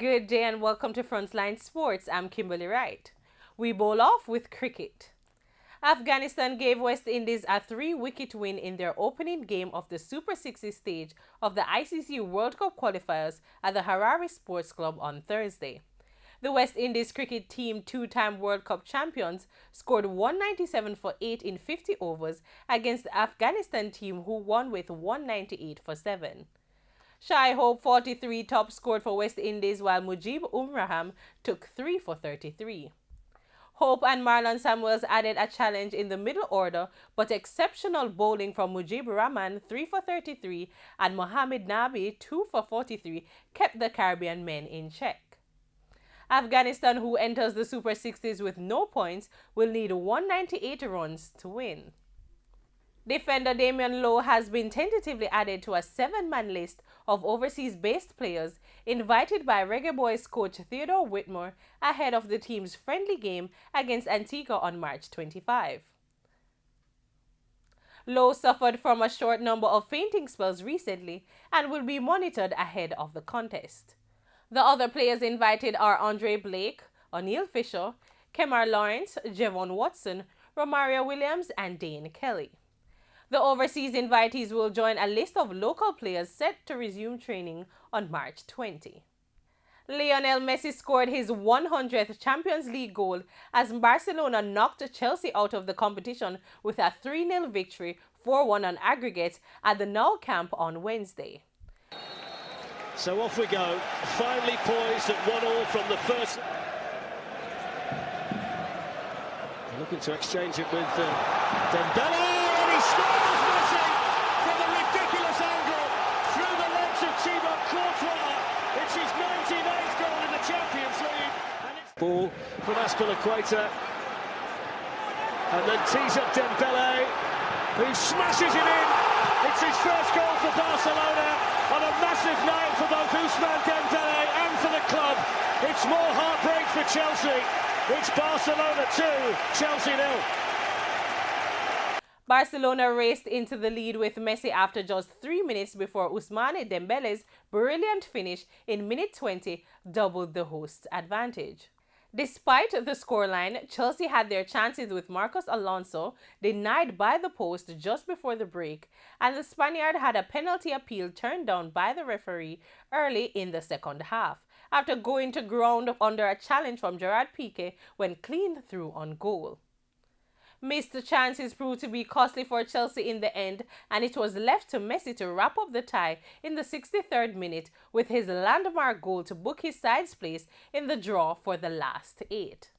Good day and welcome to Frontline Sports. I'm Kimberly Wright. We bowl off with cricket. Afghanistan gave West Indies a 3-wicket win in their opening game of the Super 60 stage of the ICC World Cup qualifiers at the Harare Sports Club on Thursday. The West Indies cricket team, two-time World Cup champions, scored 197 for 8 in 50 overs against the Afghanistan team, who won with 198 for 7. Shai Hope 43 top scored for West Indies, while Mujib Umraham took 3 for 33. Hope and Marlon Samuels added a challenge in the middle order, but exceptional bowling from Mujib Rahman 3 for 33 and Mohamed Nabi 2 for 43 kept the Caribbean men in check. Afghanistan, who enters the Super 60s with no points, will need 198 runs to win. Defender Damian Lowe has been tentatively added to a 7-man list of overseas-based players invited by Reggae Boys coach Theodore Whitmore ahead of the team's friendly game against Antigua on March 25. Lowe suffered from a short number of fainting spells recently and will be monitored ahead of the contest. The other players invited are Andre Blake, O'Neill Fisher, Kemar Lawrence, Javon Watson, Romario Williams, and Dane Kelly. The overseas invitees will join a list of local players set to resume training on March 20. Lionel Messi scored his 100th Champions League goal as Barcelona knocked Chelsea out of the competition with a 3-0 victory, 4-1 on aggregate, at the Nou Camp on Wednesday. So off we go, finally poised at 1-1 from the first. Looking to exchange it with Dembele, and he scores Messi from a ridiculous angle through the legs of Thibaut Courtois. It's his 99th goal in the Champions League. And it's ball from Aspilicueta, and then tees up Dembele, who smashes it in. It's his first goal for Barcelona on a massive night for both Ousmane Dembele and for the club. It's more heartbreak for Chelsea. It's Barcelona 2, Chelsea 0. Barcelona raced into the lead with Messi after just 3 minutes before Ousmane Dembele's brilliant finish in minute 20 doubled the hosts' advantage. Despite the scoreline, Chelsea had their chances with Marcos Alonso denied by the post just before the break, and the Spaniard had a penalty appeal turned down by the referee early in the second half, after going to ground under a challenge from Gerard Piqué when cleaned through on goal. Missed chances proved to be costly for Chelsea in the end, and it was left to Messi to wrap up the tie in the 63rd minute with his landmark goal to book his side's place in the draw for the last 8.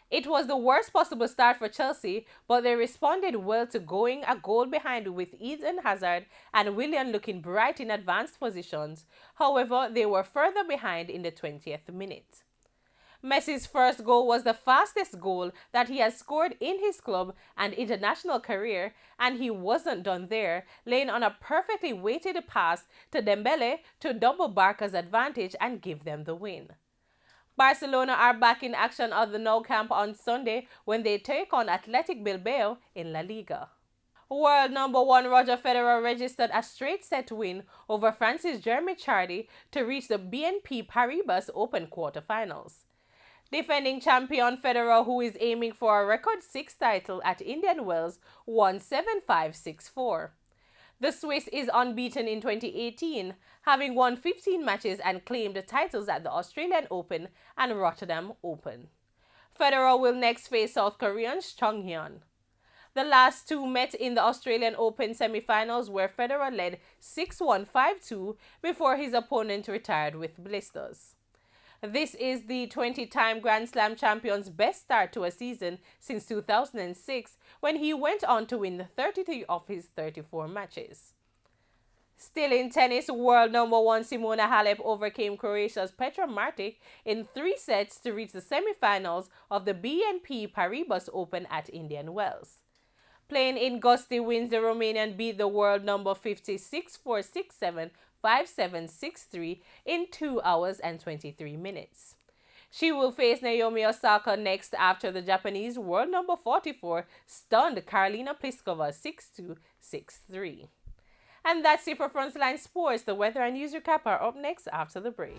It was the worst possible start for Chelsea, but they responded well to going a goal behind with Eden Hazard and Willian looking bright in advanced positions. However, they were further behind in the 20th minute. Messi's first goal was the fastest goal that he has scored in his club and international career, and he wasn't done there, laying on a perfectly weighted pass to Dembele to double Barca's advantage and give them the win. Barcelona are back in action at the Nou Camp on Sunday when they take on Athletic Bilbao in La Liga. World number 1 Roger Federer registered a straight-set win over France's Jeremy Chardy to reach the BNP Paribas Open quarterfinals. Defending champion Federer, who is aiming for a record 6th title at Indian Wells, won 7-5-6-4. The Swiss is unbeaten in 2018, having won 15 matches and claimed titles at the Australian Open and Rotterdam Open. Federer will next face South Korean's Chung Hyun. The last two met in the Australian Open semi-finals, where Federer led 6-1, 5-2 before his opponent retired with blisters. This is the 20-time Grand Slam champion's best start to a season since 2006, when he went on to win 33 of his 34 matches. Still in tennis, world number 1 Simona Halep overcame Croatia's Petra Martic in 3 sets to reach the semi-finals of the BNP Paribas Open at Indian Wells. Playing in gusty winds, the Romanian beat the world number 50 6-4, 6-7, 5-7, 6-3 in 2 hours and 23 minutes. She will face Naomi Osaka next after the Japanese world number 44 stunned Karolina Pliskova 6-2, 6-3. And that's it for Frontline Sports. The weather and news recap are up next after the break.